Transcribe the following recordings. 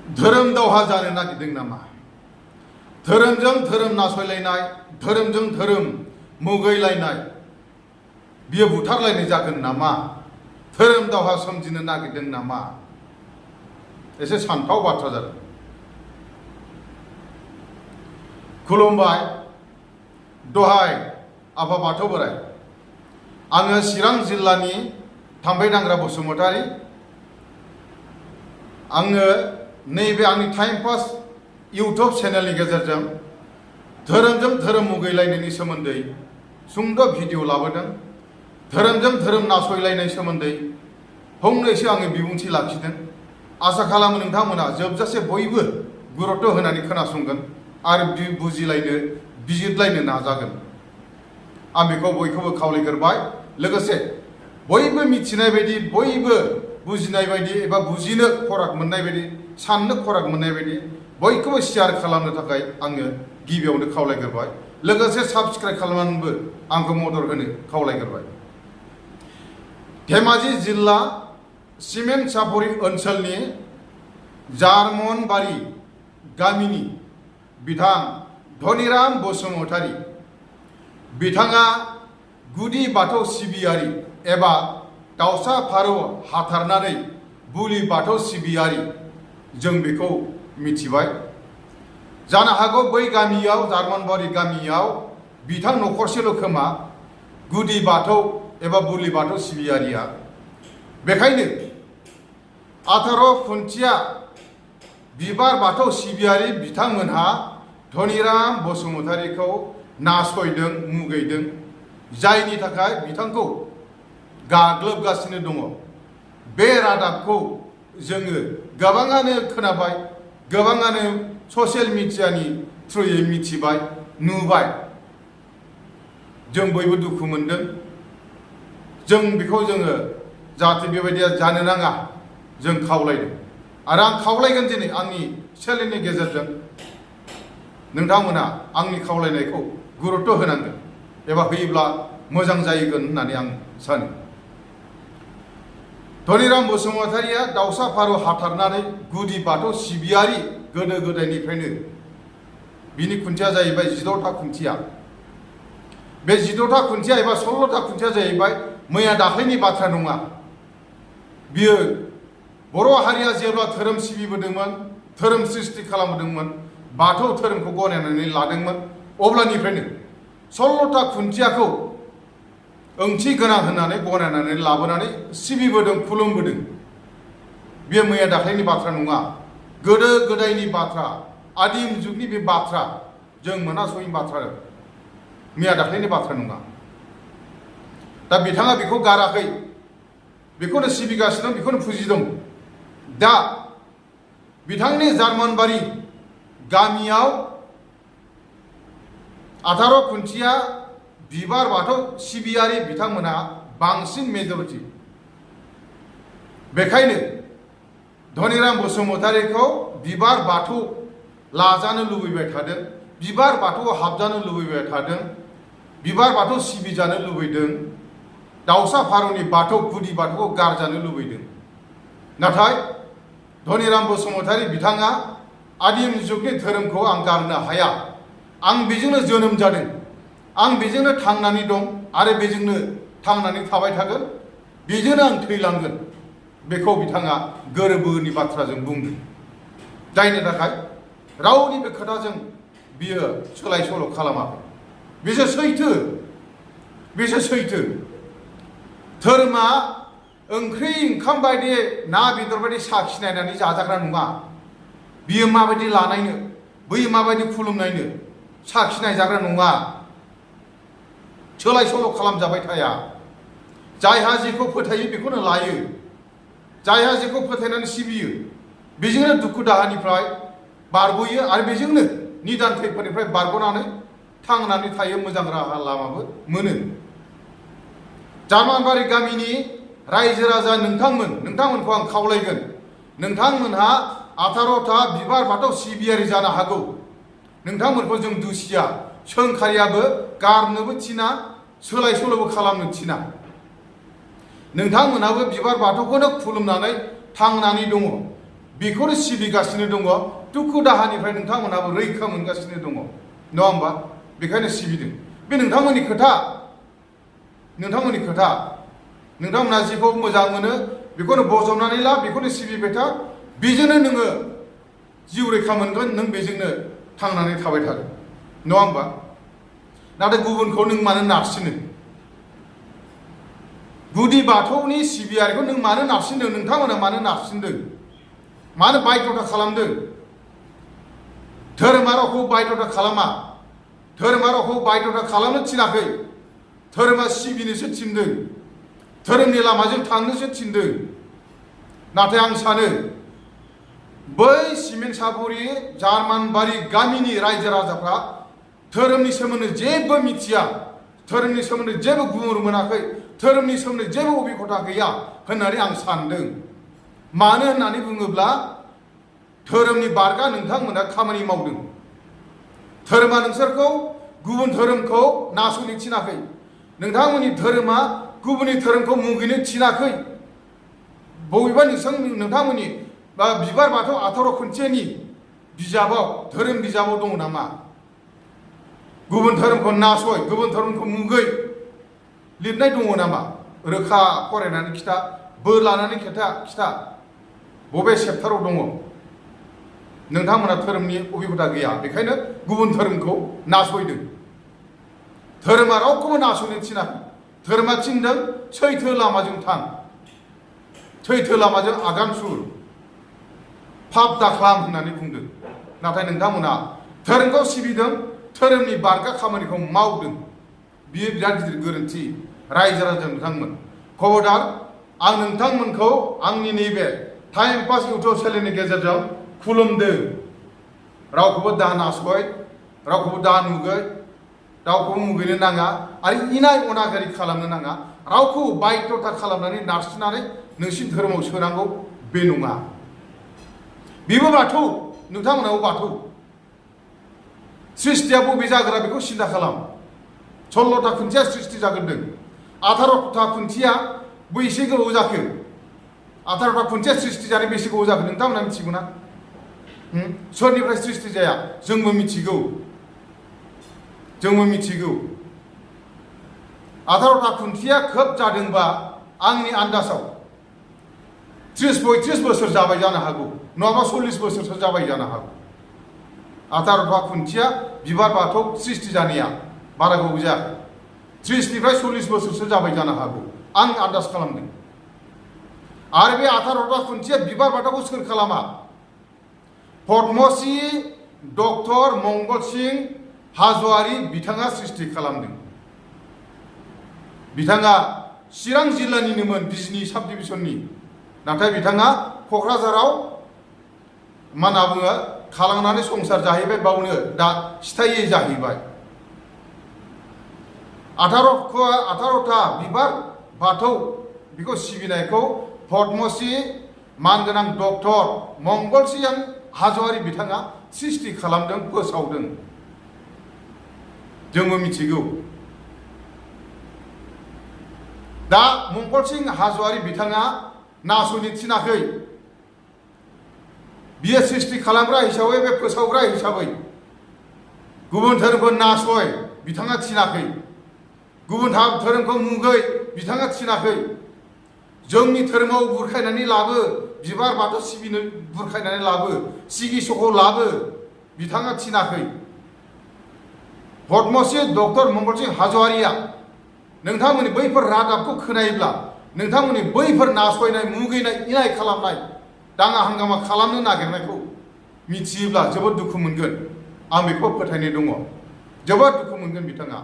धोरोम दावहा जानो नागिरदों नामा? धोरोमजों धोरोम नासयलायनाय, धोरोमजों धोरोम मुगैलायनाय, बियो बुथारलायनाय जागोन नामा? धोरोम दावहा सोमजिनो नागिरदों नामा? एसे सानथाव बाथ्रा जादों। खुलुमबाय दहाय आफा बाथौ बोराइ। आङो चिरां जिल्लानि थाम्फै दांग्रा बसुमतारी। आङो नैबे आंनि टाइम पास इउटुब चेनेलनि गेजेरजों धोरोमजों धोरोम मुगैलायनायनि सोमोन्दै सुंद' भिडिअ लाबोदों। धोरोमजों धोरोम नासयलायनाय सोमोन्दै फंनैसो आङो बिबुंथि लाखिदों। आसा खालामो नोंथांमोना जोबजासे बयबो गुरुत्व होनानै खोनासंगोन आरो बुजिलायनो बिजिरलायनो नाजागोन। आं बेखौ बयखौबो खावलायग्रोबाय। लोगोसे बयबो मिथिनाय बायदि, बयबो बुजिनाय बायदि एबा बुजिनो खराग मोननाय बायदि, साननो खराग मोननाय बायदि बयखौबो शेयार खालामनो थाखाय आङो गिबियावनो खावलायग्रोबाय। लोगोसे साबस्क्राइब खालामनानैबो आंखौ मदद होनो खावलायग्रोबाय। धेमाजि जिल्ला सिमेन्ट सापरि ओनसोलनि जार्मनबारि गामिनि बिथां धनिराम बसुमतारी। बिथाङा गुदि बाथौ सिबियारि एबा दाउसा फारौ हाथारनानै बुलि बाथौ सिबियारि, जों बेखौ मिथिबाय। जानो हागौ बै गामियाव, जार्मनबारि गामियाव बिथां न'खरसेल' खोमा गुदि बाथौ एबा बुलि बाथौ सिबियारिया। बेखायनो 18 खुन्थिया बिबार बाथौ सिबियारि बिथांमोनहा धनिराम बसुमतारीखौ नासयदों, मुगैदों, जायनि थाखाय बिथांखौ गाग्लोबगासिनो दङ। बे रादाबखौ जोङो गोबाङानो खोनाबाय, गोबाङानो ससियेल मिडियानि थ्रुयै मिथिबाय, नुबाय। जों बयबो दुखु मोनदों। जों बेखौ जोङो जाहाथे बेबायदिया जानो नाङा जों खावलायदों। आरो आं खावलायगोन दिनै आंनि चेनेलनि गेजेरजों नोंथांमोना आंनि खावलायनायखौ गुरुत्व होनांगोन एबा होयोब्ला मोजां जागोन होननानै आं सानो। धनिराम बसुमतारीया दाउसा फारौ हाथारनानै गुदि बाथौ सिबियारि गोदो गोदायनिफ्रायनो। बिनि खुन्थिया जाहैबाय 16था खुन्थिया। बे 16था खुन्थिया एबा 16था खुन्थिया जाहैबाय मैया दाख्लैनि बाथ्रा नङा। बियो बर' हारिया जेब्ला धोरोम सिबिबोदोंमोन, धोरोम सृष्टि खालामबोदोंमोन, बाथौ धोरोमखौ गनायनानै लादोंमोन, अब्लानिफ्रायनो 16था खुन्थियाखौ ओंथि गोनां होननानै गनायनानै लाबोनानै सिबिबोदों, खुलुमबोदों। बेयो मैया दाख्लैनि बाथ्रा नङा, गोदो गोदायनि बाथ्रा, आदिम जुगनि बे बाथ्रा, जों मोनासयै बाथ्रा, मैया दाख्लैनि बाथ्रा नङा। दा बिथाङा बेखौ गाराखै, बेखौनो सिबिगासिनो दं, बेखौनो फुजिदों। दा बिथांनि जार्मनबारि गामियाव 18 खुन्थिया बिबार बाथौ सिबियारि बिथांमोनहा बांसिन मेजरिटि। बेखायनो धनिराम बसुमतारीखौ बिबार बाथौ लाजानो लुबैबाय थादों, बिबार बाथौआव हाबजानो लुबैबाय थादों, बिबार बाथौ सिबिजानो लुबैदों, दाउसा फारौनि बाथौ गुदि बाथौखौ गारजानो लुबैदों। नाथाय धनिराम बसुमतारी बिथाङा आदिम जुगनि धोरोमखौ आं गारनो हाया, आं बेजोंनो जोनोम जादों, आं बेजोंनो थांनानै दं आरो बेजोंनो थांनानै थाबाय थागोन, बेजोंनो आं थैलांगोन, बेखौ बिथाङा गोरबोनि बाथ्राजों बुंदों। जायनि थाखाय रावनिबो खोथाजों बियो सोलाय सोल' खालामाखै। बेसो सैथो, बेसो सैथो। धोरोमा ओंख्रि ओंखाम बायदि, ना बेदर बायदि साखिनायनानै जाजाग्रा नङा। बियो माबायदि लानायनो, बैयो माबायदि खुलुमनायनो साखिनाय जाग्रा नङा। सोलाय सोल' खालामजाबाय थाया। जायहा जेखौ फोथायो बेखौनो लायो, जायहा जेखौ फोथायनानै सिबियो बेजोंनो दुखु दाहानिफ्राय बारग'यो आरो बेजोंनो निदान खैफोदनिफ्राय बारग'नानै थांनानै थायो, मोजां राहा लामाबो मोनो। जार्मनबारि गामिनि रायजो राजा नोंथांमोनखौ आं खावलायगोन, नोंथांमोनहा 18था बिबार बाथौ सिबियारि जानो हागौ। नोंथांमोनखौ जों दुसिया, सोंखारियाबो गारनोबो थिना, सोलाय सोल'बो खालामनो थिना। नोंथांमोनहाबो बिबार बाथौखौनो खुलुमनानै थांनानै दङ। बेखौनो सिबिगासिनो दङ दुखु दाहानिफ्राय नोंथांमोनहाबो रैखा मोनगासिनो दङ नङा होमबा बेखायनो सिबिदों बे नोंथांमोननि खोथा नोंथांमोना जेखौ मोजां मोनो बेखौनो बजबनानै ला बेखौनो सिबिबाय था बेजोंनो नोङो जिउ रैखा मोनगोन नों बेजोंनो थांनानै थाबाय थागोन नङा होमबा नाथाय गुबुनखौ नों मानो नारसिनो गुदि बाथौनि सिबियारिखौ नों मानो नारसिनदों नोंथांमोना मानो नारसिनदों मानो बायध'था खालामदों धोरोमा रावखौ बायध'था खालामा धोरोमा रावखौ बायध'था खालामनो थिनाखै धोरोमा सिबिनोसो थिनदों धोरोमनि लामाजों थांनोसो थिनदों नाथाय आं सानो बै सिमेन्ट सापरि जार्मानबारि गामिनि रायजो राजाफ्रा धोरोमनि सोमोन्दै जेबो मिथिया धोरोमनि सोमोन्दै जेबो गुमुर मोनाखै धोरोमनि सोमोन्दै जेबो अबिगथा गैया होननानै आं सानदों मानो होननानै बुङोब्ला धोरोमनि बारगा नोंथांमोना खामानि मावदों धोरोमा नोंसोरखौ गुबुन धोरोमखौ नासयनो थिनाखै नोंथांमोननि धोरोमा गुबुननि धोरोमखौ मुगैनो थिनाखै बबेबा नोंथांमोननि बिबार बाथौ 18 खुन्थियानि बिजाबाव धोरोम बिजाबाव दङ नामा गुबुन धोरोमखौ नासय गुबुन धोरोमखौ मुगै लिरनाय दङ नामा रोखा फरायनानै खिथा बोर लानानै खिथा बबे चेप्टाराव दङ नोंथांमोना धोरोमनि अबिगथा गैया बेखायनो गुबुन धोरोमखौ नासयदों धोरोमा रावखौबो नासयनो थिनाखै धोरोमा थिनदों सैथो लामाजों थां सैथो लामाजों आगान सुर पाप दाखालाम होननानै बुंदों नाथाय नोंथांमोना धोरोमखौ सिबिदों धोरोमनि बारगा खामानिखौ मावदों बियो बिराद गिदिर गोरोन्थि रायजो राजा नोंथांमोन खबरदार आं नोंथांमोनखौ आंनि नैबे टाइम पास इउटुब चेनेलनि गेजेरजों खुलुमदों रावखौबो दा नासय रावखौबो दा मुगै रावखौबो मुगैनो नाङा आरो इनाय अनागारि खालामनो नाङा रावखौबो बायध'था खालामनानै नारसिननानै नोंसिनि धोरोमाव सोनांगौ बे नङा बेबो बाथौ नोंथांमोनाबो बाथौ सृष्टिया बबे जाग्रा बेखौ सिन्था खालाम 16टा खुन्थिया सृष्टि जाग्रोदों 18टा खुन्थिया बेसे गोबाव जाखो 18टा खुन्थिया सृष्टि जानाय बेसे गोबाव जाखो नोंथांमोना मिथिगौ ना सोरनिफ्राय सृष्टि जाया जोंबो मिथिगौ 18टा खुन्थिया खोब जादोंबा आंनि आन्दाजाव 30-35 बोसोर जाबाय जानो हागौ नङाबा 40 बोसोरसो जाबाय जानो हागौ 18टा खुन्थिया बिबार बाथौ सृष्टि जानाया बारा गोबाव जायाखै 30निफ्राय 40 बोसोरसो जाबाय जानो हागौ आं आन्दाज खालामदों आरो बे 18टा खुन्थिया बिबार बाथौखौ सोर खालामा पद्मश्री डक्टर मंगल सिं हाज'वारि बिथाङा सृष्टि खालामदों बिथाङा चिरां जिल्लानिनोमोन बिजनि साब डिभिजननि नाथाय बिथाङा क'क्राझाराव मा होनना बुङो खालांनानै संसार जाहैबाय बावनो दा सिथायै जाहैबाय 18टा बिबार बाथौ बेखौ सिबिनायखौ पद्मश्री मानगोनां डक्टर मंगल सिं हाज'वारि बिथाङा सृष्टि खालामदों फोसावदों जोंबो मिथिगौ दा मंगल सिं हाज'वारि बिथाङा नासयनो थिनाखै बियो सृष्टि खालामग्रा हिसाबै बे फोसावग्रा हिसाबै गुबुन धोरोमखौ नासय बिथाङा थिनाखै गुबुन धोरोमखौ मुगै बिथाङा थिनाखै जोंनि धोरोमाव बुरखायनानै लाबो बिबार बाथौ सिबिनो बुरखायनानै लाबो सिगिसखौ लाबो बिथाङा थिनाखै पद्मश्री डक्टर मंगल सिं हाज'वारिया नोंथांमोननि बैफोर रादाबखौ खोनायोब्ला नोंथांमोननि बैफोर नासयनाय मुगैनाय इनाय खालामनाय दाङा हांगामा खालामनो नागिरनायखौ मिथियोब्ला जोबोद दुखु मोनगोन आं बेखौ फोथायनाय दङ जोबोद दुखु मोनगोन बिथाङा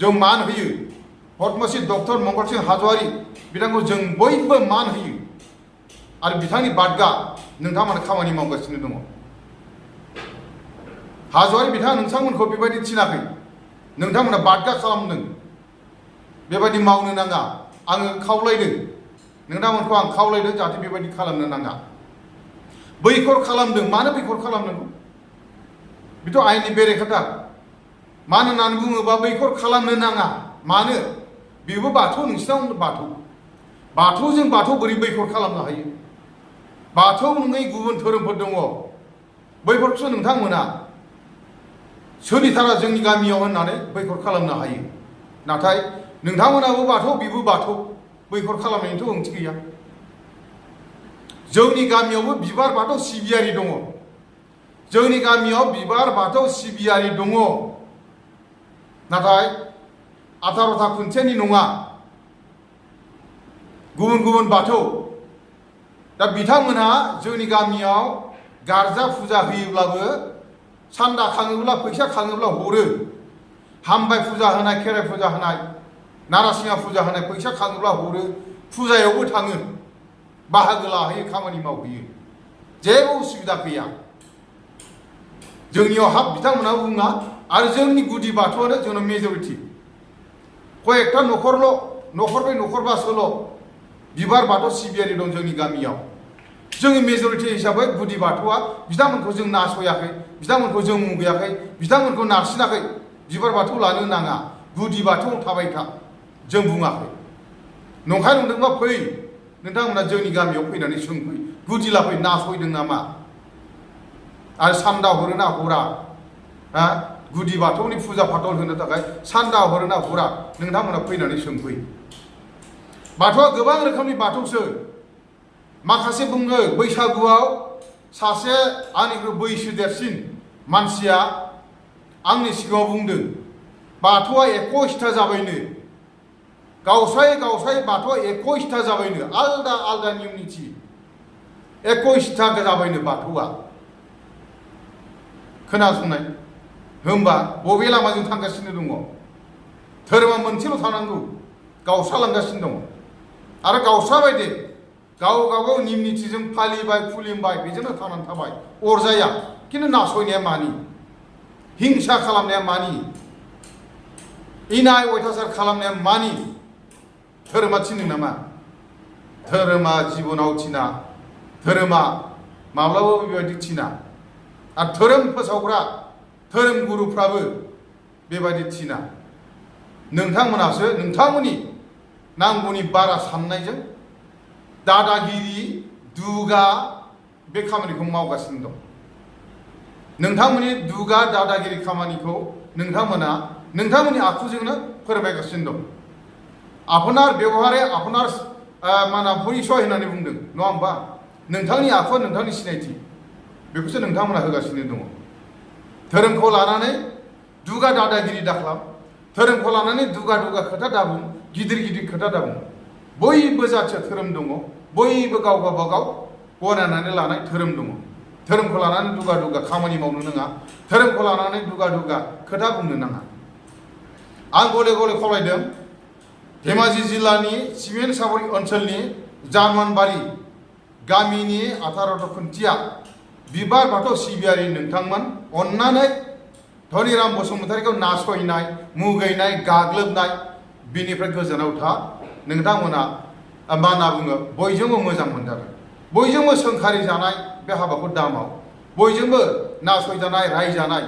जों मान होयो पद्मश्री डक्टर मंगल सिं हाज'वारि बिथांखौ जों बयबो मान होयो आरो बिथांनि बादगा नोंथांमोना खामानि मावगासिनो दङ हाज'वारि बिथाङा नोंथांमोनखौ बेबायदि थिनाखै नोंथांमोना बादगा खालामदों बेबायदि मावनो नाङा आङो खावलायदों नोंथांमोनखौ आं खावलायदों जाहाथे बेबायदि खालामनो नाङा बैखर खालामदों मानो बैखर खालामनांगौ बेथ' आयेननि बेरेखाथार मानो होननानै बुङोबा बैखर खालामनो नाङा मानो बेबो बाथौ नोंसिनाव बाथौ बाथौजों बाथौ बोरै बैखर खालामनो हायो बाथौ नङै गुबुन धोरोमफोर दङ बैफोरखौसो नोंथांमोना सोलिथारा जोंनि गामियाव होननानै बैखर खालामनो हायो नाथाय नोंथांमोनाबो बाथौ बिबो बाथौ बैखर खालामनायनिथ' ओंथि गैया जोंनि गामियावबो बिबार बाथौ सिबियारि दङ जोंनि गामियाव बिबार बाथौ सिबियारि दङ नाथाय 18था खुन्थियानि नङा गुबुन गुबुन बाथौ दा बिथांमोनहा जोंनि गामियाव गारजा फुजा होयोब्लाबो सान्दा खाङोब्ला फैसा खाङोब्ला हरो हामबाय फुजा होनाय खेराइ फुजा होनाय नारासिङा फुजा होनाय फैसा खाङोब्ला हरो फुजायावबो थाङो बाहागो लाहैयो खामानि मावहैयो जेबो उसुबिदा गैया जोंनियाव हाब बिथांमोनहा बुङा आरो जोंनि गुदि बाथौआनो जोंनाव मेजरिटि कयेकटा न'खरब्रै न'खरबासोल' बिबार बाथौ सिबियारि दं जोंनि गामियाव जोंनि मेजरिटि हिसाबै गुदि बाथौआ बिथांमोनखौ जों नासयाखै बिथांमोनखौ जों मुगैयाखै बिथांमोनखौ नारसिनाखै बिबार बाथौ लानो नाङा गुदि बाथौआव थाबाय था जों बुङाखै नंखाय नंदोंबा फै नोंथांमोना जोंनि गामियाव फैनानै सोंफै गुदिला फै नासयदों नामा आरो सान्दा हरोना हरा हा गुदि बाथौनि फुजा फाथल होनो थाखाय सान्दा हरोना हरा नोंथांमोना फैनानै सोंफै बाथौआ गोबां रोखोमनि बाथौसो माखासे बुङो बैसागुआव सासे आंनिख्रुइ बैसो देरसिन मानसिया आंनि सिगाङाव बुंदों बाथौआ 21था जाबायनो गावसाय बाथौआ 21था जाबायनो आलदा आलदा नियम निथि 21था जाबायनो बाथौआ खोनासंनाय होमबा बबे लामाजों थांगासिनो दङ धोरोमा मोनसेल' थानांगौ गावस्रालांगासिनो दङ आरो गावस्राबाय दे गाव गावगाव नियम निथिजों फालिबाय खुलिबाय बेजोंनो थांनानै थाबाय अरजाया खिन्थु नासयनाया मानि हिंसा खालामनाया मानि इनाय अयथासार खालामनाया मानि धोरोमा थिनो नामा धोरोमा जिबनाव थिना धोरोमा माब्लाबाबो बेबायदि थिना आरो धोरोम फोसावग्रा धोरोम गुरुफ्राबो बेबायदि थिना नोंथांमोनासो नोंथांमोननि नांगौनि बारा साननायजों दादागिरि दुगा बे खामानिखौ मावगासिनो दं नोंथांमोननि दुगा दादागिरि खामानिखौ नोंथांमोना नोंथांमोननि आखुजोंनो फोरमायगासिनो दं आपनार बेवहारे आपनार माना परिचय होननानै बुंदों नङा होमबा नोंथांनि आखुआ नोंथांनि सिनायथि बेखौसो नोंथांमोना होगासिनो दङ धोरोमखौ लानानै दुगा दादागिरि दाखालाम धोरोमखौ लानानै दुगा खोथा दाबुं गिदिर खोथा दाबुं बयबो जाथिया धोरोम दङ बयबो गाव गावबागाव गनायनानै लानाय धोरोम दङ धोरोमखौ लानानै दुगा खामानि मावनो नाङा धोरोमखौ लानानै दुगा खोथा बुंनो नाङा आं गले गले खावलायदों धेमाजि जिल्लानि सिमेन्ट सापरि ओनसोलनि जार्मानबारि गामिनि 18 खुन्थिया बिबार बाथौ सिबियारि नोंथांमोन अन्नानै धनिराम बसुमतारीखौ नासयनाय मुगैनाय गाग्लोबनाय बिनिफ्राय गोजानाव था नोंथांमोना मा होनना बुङो बयजोंबो मोजां मोनजागोन बयजोंबो सोंखारि जानाय बे हाबाखौ दामाव बयजोंबो नासयजानाय रायजानाय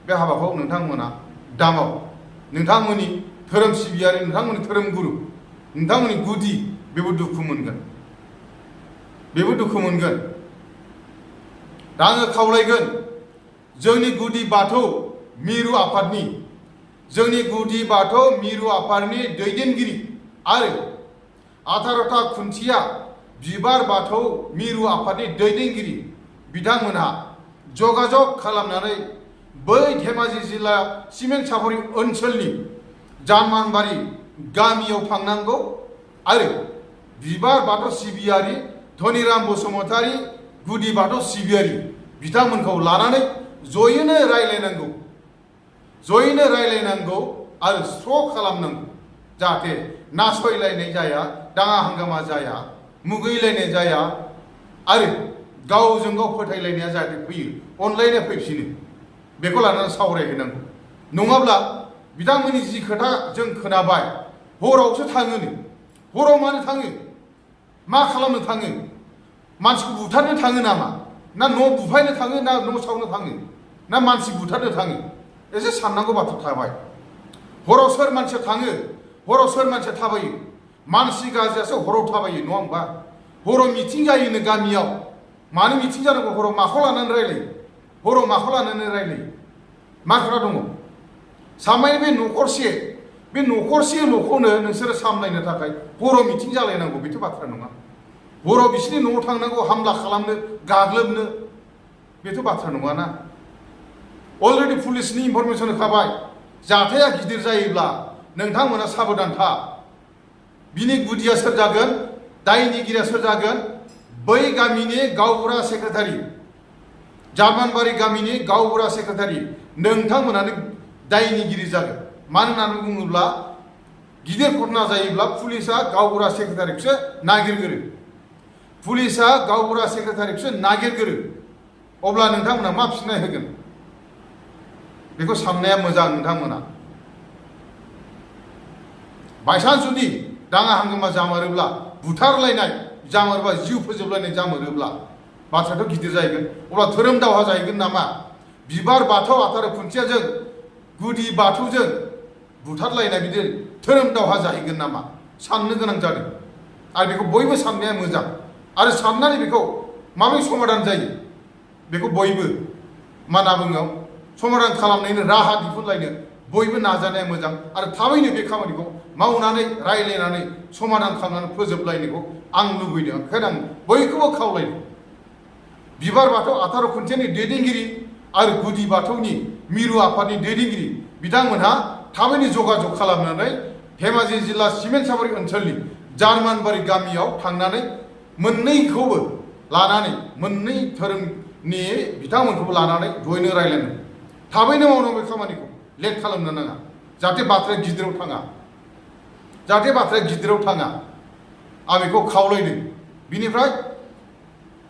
बे हाबाखौ नोंथांमोना दामाव नोंथांमोननि धोरोम सिबियारि नोंथांमोननि धोरोम गुरु नोंथांमोननि गुदि बेबो दुखु मोनगोन दा आङो खावलायगोन जोंनि गुदि बाथौ मिरु आफादनि दैदेनगिरि आरो 18था खुन्थिया बिबार बाथौ मिरु आफादनि दैदेनगिरि बिथांमोनहा जगाजग खालामनानै बै धेमाजि जिल्ला सिमेन्ट सापरि ओनसोलनि जार्मानबारि गामियाव थांनांगौ आरो बिबार बाथौ सिबियारि धनिराम बसुमतारी गुदि बाथौ सिबियारि बिथांमोनखौ लानानै जयैनो रायलायनांगौ आरो स्र' खालामनांगौ जाहाथे नासयलायनाय जाया दाङा हांगामा जाया मुगैलायनाय जाया आरो गावजों गाव फोथायलायनाया जाहाथे फैयो अनलायनाय फैफिनो बेखौ लानानै सावरायहैनांगौ नङाब्ला बिथांमोननि जि खोथा जों खोनाबाय हरावसो थाङोनो हराव मानो थाङो मा खालामनो थाङो मानसिखौ बुथारनो थाङो नामा ना न' बुफायनो थाङो ना न' सावनो थाङो ना मानसि बुथारनो थाङो एसे साननांगौ बाथ्रा थाबाय हराव सोर मानसिया थाङो हराव सोर मानसिया थाबायो मानसि गाज्रियासो हराव थाबायो नङा होमबा हराव मिटिं जायोनो गामियाव मानो मिथिं जानांगौ हराव माखौ लानानै रायलायो हराव माखौ लानानै रायलायो मा खोथा दङ सामाय बे न'खरसेल'खौनो नोंसोरो सामलायनो थाखाय हराव मिथिं जालायनांगौ बेथ' बाथ्रा नङा हराव बिसोरनि न'आव थांनांगौ हामला खालामनो गाग्लोबनो बेथ' बाथ्रा नङा ना अलरेडि पुलिसनि इनफरमेसन होखाबाय जाथाया गिदिर जायोब्ला नोंथांमोना साबधान था बिनि गुदिया सोर जागोन दायनिगिरिया सोर जागोन बै गामिनि गावबुरा सेक्रेटारि जार्मानबारि गामिनि गावबुरा सेक्रेटारि नोंथांमोनानो दायनिगिरि जागोन मानो होननानै बुङोब्ला गिदिर घटना जायोब्ला पुलिसा गावबुरा सेक्रेटारिखौसो नागिरगोरो पुलिसा गावबुरा सेक्रेटारिखौसो नागिरगोरो अब्ला नोंथांमोना मा फिननाय होगोन बेखौ साननाया मोजां नोंथांमोना बायसान्स जुदि दाङा हांगामा जामारोब्ला बुथारलायनाय जामारोबा जिउ फोजोबलायनाय जामारोब्ला बाथ्रायाथ' गिदिर जाहैगोन अब्ला धोरोम दावहा जाहैगोन नामा बिबार बाथौ आथार खुन्थियाजों गुदि बाथौजों बुथारलायनाय बिदि धोरोम दावहा जाहैगोन नामा साननो गोनां जादों आरो बेखौ बयबो साननाया मोजां आरो साननानै बेखौ माबोरै समाधान जायो बेखौ बयबो मा होनना बुङो समाधान खालामनायनि राहा दिहुनलायनो बयबो नाजानाया मोजां आरो थाबैनो बे खामानिखौ मावनानै रायलायनानै समाधान खालामनानै फोजोबलायनायखौ आं लुबैदों ओंखायनो आं बयखौबो खावलायदों बिबार बाथौ आथार' खुन्थियानि दैदेनगिरि आरो गुदि बाथौनि मिरु आफादनि दैदेनगिरि बिथांमोनहा थाबैनो जगाजग खालामनानै धेमाजि जिल्ला सिमेन्टसापरि ओनसोलनि जार्मानबारि गामियाव थांनानै मोननैखौबो लानानै मोननै धोरोमनि बिथांमोनखौबो लानानै जयैनो रायलायनो थाबैनो मावनांगौ बे खामानिखौ लेट खालामनो नाङा जाहाथे बाथ्राया गिदिराव थाङा आं बेखौ खावलायदों बिनिफ्राय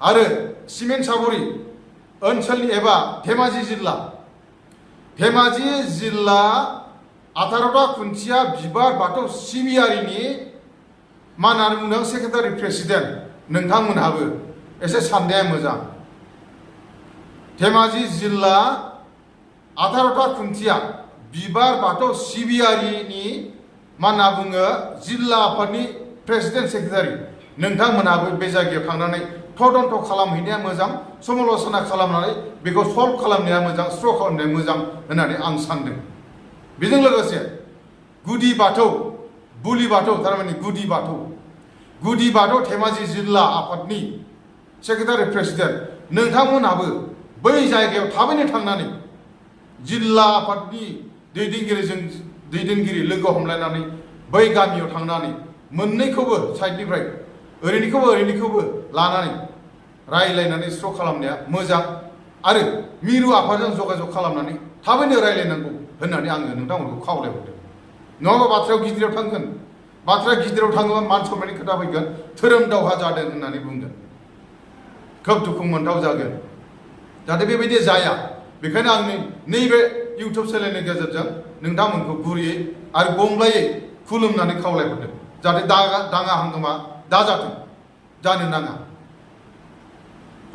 आरो सिमेन्टसापरि ओनसोलनि एबा धेमाजि जिल्ला 18टा खुन्थिया बिबार बाथौ सिबियारिनि मा होननानै बुंदों सेक्रेटारि प्रेसिडेन्ट नोंथांमोनहाबो एसे साननाया मोजां धेमाजि जिल्ला 18टा खुन्थिया बिबार बाथौ सिबियारिनि मा होनना बुङो जिल्ला आफादनि प्रेसिडेन्ट सेक्रेटारि नोंथांमोनहाबो बे जायगायाव थांनानै तदन्त खालामहैनाया मोजां समाल'सना खालामनानै बेखौ सल्भ खालामनाया मोजां स्ट्र' खालामनाया मोजां होननानै आं सानदों बेजों लोगोसे गुदि बाथौ बुलि बाथौ थारमाने गुदि बाथौ धेमाजि जिल्ला आफादनि सेक्रेटारि प्रेसिडेन्ट नोंथांमोनहाबो बै जायगायाव थाबैनो थांनानै जिल्ला आफादनि दैदेनगिरि लोगो हमलायनानै बै गामियाव थांनानै मोननैखौबो साइडनिफ्राय ओरैनिखौबो लानानै रायलायनानै स्ट्र' खालामनाया मोजां आरो मिरु आफादजों जगाजग खालामनानै थाबैनो रायलायनांगौ होननानै आङो नोंथांमोनखौ खावलायहरदों नङाबा बाथ्रायाव गिदिराव थाङोबा मान सनमाननि खोथा फैगोन धोरोम दावहा जादों होननानै बुंगोन खोब दुखु मोनथाव जागोन जाहाथे बेबायदि जाया बेखायनो आं नैबे इउटुब चेनेलनि गेजेरजों नोंथांमोनखौ गुरैयै आरो गंग्लायै खुलुमनानै खावलायहरदों जाहाथे दाङा हांगामा दाजाथों जानो नाङा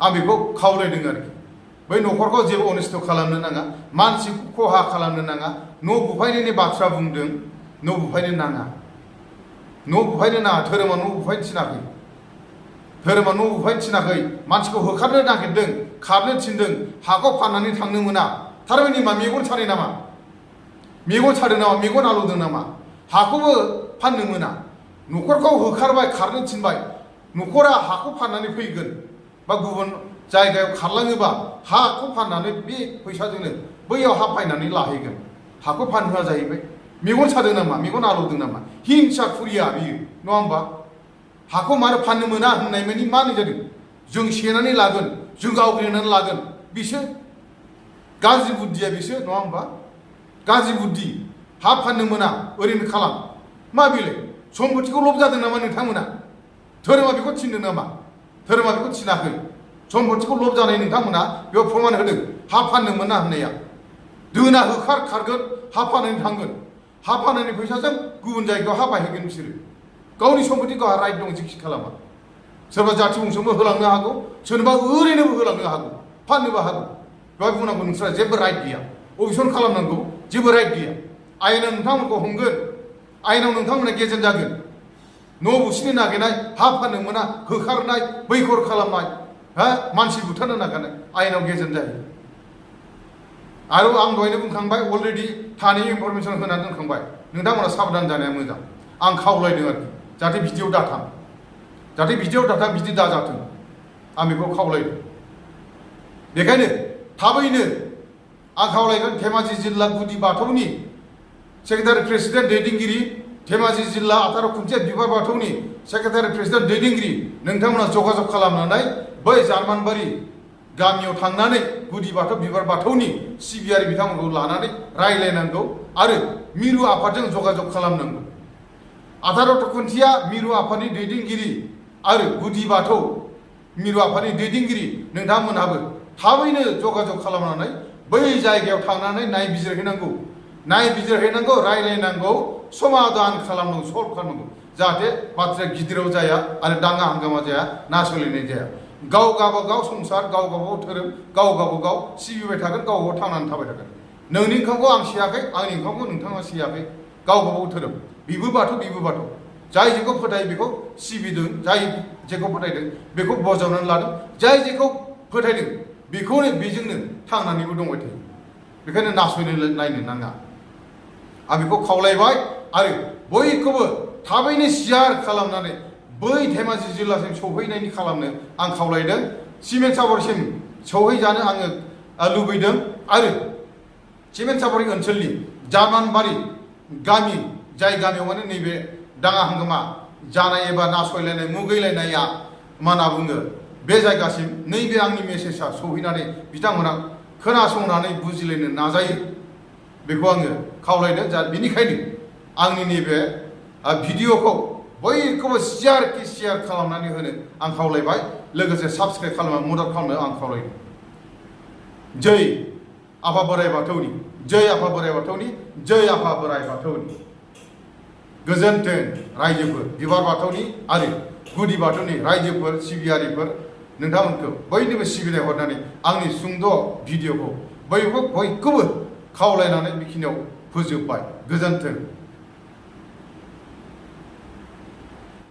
आं बेखौ खावलायदों आरोखि बै न'खरखौ जेबो अनिस्ट खालामनो नाङा मानसिखौ खहा खालामनो नाङा न' बुफायनायनि बाथ्रा बुंदों न' बुफायनो नाङा धोरोमा न' बुफायनो थिनाखै मानसिखौ होखारनो नागिरदों खारनो थिनदों हाखौ फाननानै थांनो मोना थारमाने मा मेगन सादों नामा मेगन आलौदों नामा हाखौबो फाननो मोना न'खरखौ होखारबाय खारनो थिनबाय न'खरा हाखौ फाननानै फैगोन बा गुबुन जायगायाव खारलाङोबा हाखौ फाननानै बे फैसाजोंनो बैयाव हा फायनानै लाहैगोन हाखौ फानहोआ जाहैबाय मेगन सादों नामा मेगन आलौदों नामा हिंसा खुरिया बियो नङा होमबा हाखौ मानो फाननो मोना होननाय मानि मा होननाय जादों जों सेनानै लागोन जों आवग्रिनानै लागोन बिसोर गाज्रि बुद्धिया बिसोर नङा होमबा गाज्रि बुद्धि हा फाननो मोना ओरैनो खालाम मा बेलाय सम्पतिखौ लब जादों नामा नोंथांमोना धोरोमा बेखौ थिनदों नामा धोरोमा बेखौ थिनाखै सम्पतिखौ लब जानाय नोंथांमोना बेयाव फोरमान होदों हा फाननो मोना होननाया दोना खारगोन हा फाननानै थांगोन हा फाननायनि फैसाजों गुबुन जायगायाव हा बायहैगोन बिसोरो गावनि सम्पति गावहा राइट दं जेखि खालामा सोरबा जाथि बंसनोबो होलांनो हागौ सोरबा ओरैनोबो होलांनो हागौ फाननोबो हागौ बेवहाय बुंनांगौ नोंस्रा जेबो राइट गैया अबजेक्सन खालामनांगौ जेबो राइट गैया आयेना नोंथांमोनखौ हमगोन आयेनाव नोंथांमोना गेजेन जागोन न' बुसिनो नागिरनाय हा फाननो मोना होखारनाय बैखर खालामनाय मानसि बुथारनो नागारनाय आयेनाव गेजेन जायो आरो आं दहायनो बुंखांबाय अलरेडि थानि इनफरमेसन होनानै दोनखांबाय नोंथांमोना साबधान जानाया मोजां आं खावलायदों आरोखि जाहाथे बिदियाव दाथां बिदि दाजाथों आं बेखौ खावलायदों बेखायनो थाबैनो आं खावलायगोन धेमाजि जिल्ला गुदि बाथौनि सेक्रेटारि प्रेसिडेन्ट दैदेनगिरि धेमाजि जिल्ला 18 खुन्थिया बिबार बाथौनि सेक्रेटारि प्रेसिडेन्ट दैदेनगिरि नोंथांमोना जगाजग खालामनानै बै जार्मानबारि गामियाव थांनानै गुदि बाथौ बिबार बाथौनि सिबियारि बिथांमोनखौ लानानै रायलायनांगौ आरो मिरु आफादजों जगाजग खालामनांगौ 18 खुन्थिया मिरु आफादनि दैदेनगिरि आरो गुदि बाथौ मिरु आफादनि दैदेनगिरि नोंथांमोनहाबो थाबैनो जगाजग खालामनानै बै जायगायाव थांनानै नायबिजिरहैनांगौ रायलायनांगौ समाधान खालामनांगौ सल्भ खालामनांगौ जाहाथे बाथ्राया गिदिराव जाया आरो दाङा हांगामा जाया नासयलायनाय जाया गाव गावबागाव संसार गाव गावबागाव धोरोम गाव गावबागाव सिबिबाय थागोन गाव गावबागाव थांनानै थाबाय थागोन नोंनि ओंखामखौ आं सियाखै आंनि ओंखामखौ नोंथाङा सियाखै गाव गावबागाव धोरोम बिबो बाथौ जाय जेखौ फोथायो बेखौ सिबिदों जाय जेखौ फोथायदों बेखौ बजावनानै लादों जाय जेखौ फोथायदों बेजोंनो थांनानैबो दंबाय थायो बेखायनो नासयनो नायनो नाङा आं बेखौ खावलायबाय आरो बयखौबो थाबैनो सियार खालामनानै बै धेमाजि जिल्लासिम सौहैनायनि खालामनो आं खावलायदों सिमेन्ट सापरिसिम सौहैजानो आङो लुबैदों आरो सिमेन्ट सापरि ओनसोलनि जार्मानबारि गामि जाय गामियाव माने नैबे दाङा हांगामा जानाय एबा नासयलायनाय मुगैलायनाया मा होनना बुङो बे जायगासिम नैबे आंनि मेसेजआ सौहैनानै बिथांमोना खोनासंनानै बुजिलायनो नाजायो बेखौ आङो खावलायदों बेनिखायनो आंनि नैबे भिडिअखौ बयखौबो सियार खालामनानै होनो आं खावलायबाय लोगोसे साबस्क्राइब खालामनानै मदद खालामनो आं खावलायदों जै आफा बोराइ बाथौनि जै आफा बोराइ बाथौनि जै आफा बोराइ बाथौनि गोजोन्थों रायजोफोर बिबार बाथौनि आरो गुदि बाथौनि रायजोफोर सिबियारिफोर नोंथांमोनखौ बयनिबो सिबिनाय हरनानै आंनि सुंद' भिडिअखौ बयखौबो खावलायनानै बेखिनियाव फोजोबबाय गोजोन्थों।